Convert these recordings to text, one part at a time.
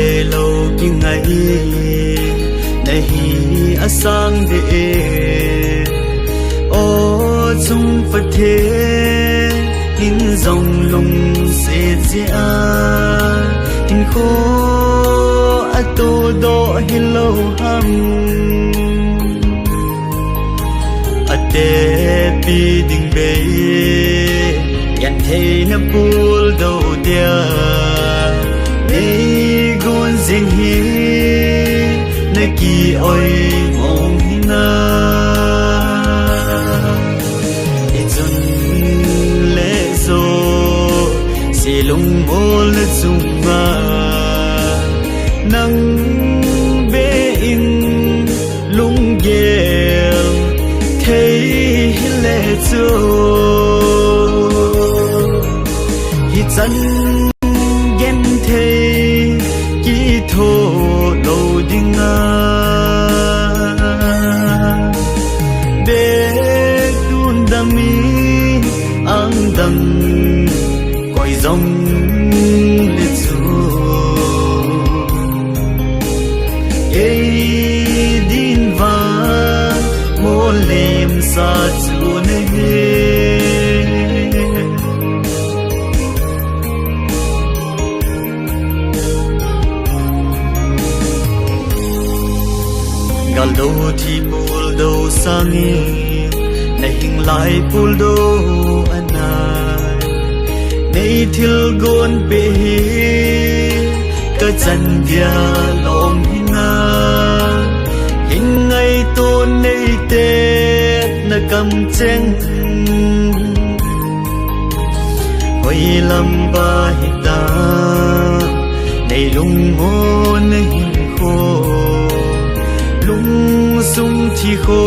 bê lâu ki ngày này asang de ô chung phật thế in dòng lùng sẽ dễ in khô a tô đo hi lâu hằng a tê pi đình bê yan thế na bul đâu dia nay gon zing hi na ki oi mong hina itun le zo si lung mol zunga nang be in lung gel thei le zo hi chan gen thei ki tho lo dinga be tun dami ang dang koi dòng le zu e din va mo lem sa zu ne gal do thi pul do sangi na hing lai pul do anai nei thil gon be ka chan dia long hinga hin ngai to nei te na kam cheng hoi lam ba hita nei lung mo na hin kho lung sung thi kho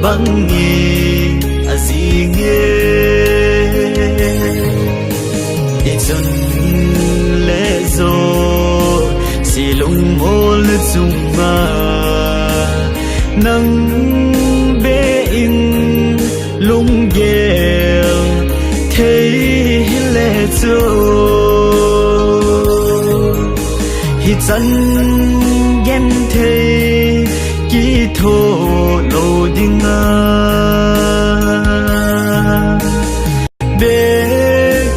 bang nge azi nge itun le zo si lung mol zunga nang be in lung gel thei le zo hi chan gen thei ki tho lo dinga be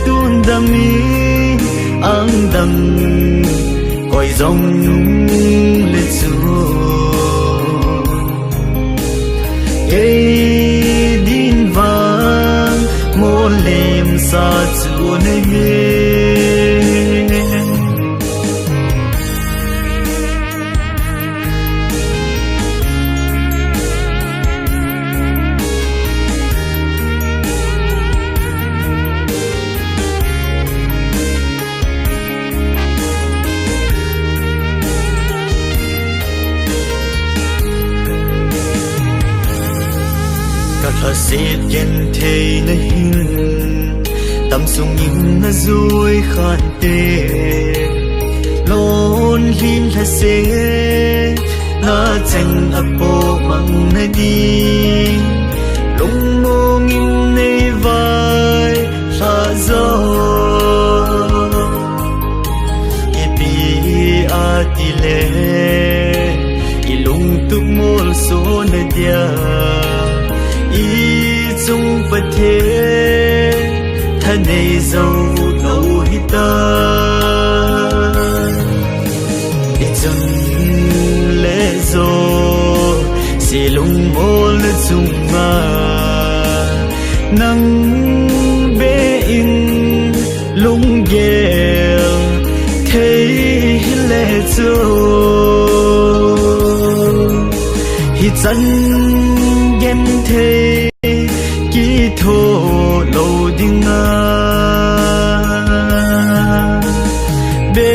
tun dami ang dang koi dòng le zu e din vang mo lem sa zu ne thà xét gen thei na hin tâm sung in na zui khan te lon hin la se na cheng apo mang na di lung mong in nei vai sa zo e pi a ti le i lung tu mol so na dia y chung phật thế thân này dâu lâu hita y chung lệ zo si lung mol zunga nang be in lung gel thei le zo hi chan gen thei ki tho lo dinga be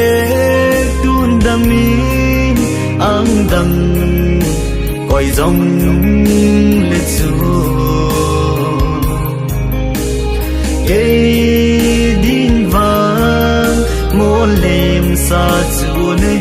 tun dami ang dang koi dòng le zu e din vang mo lem sa zu ne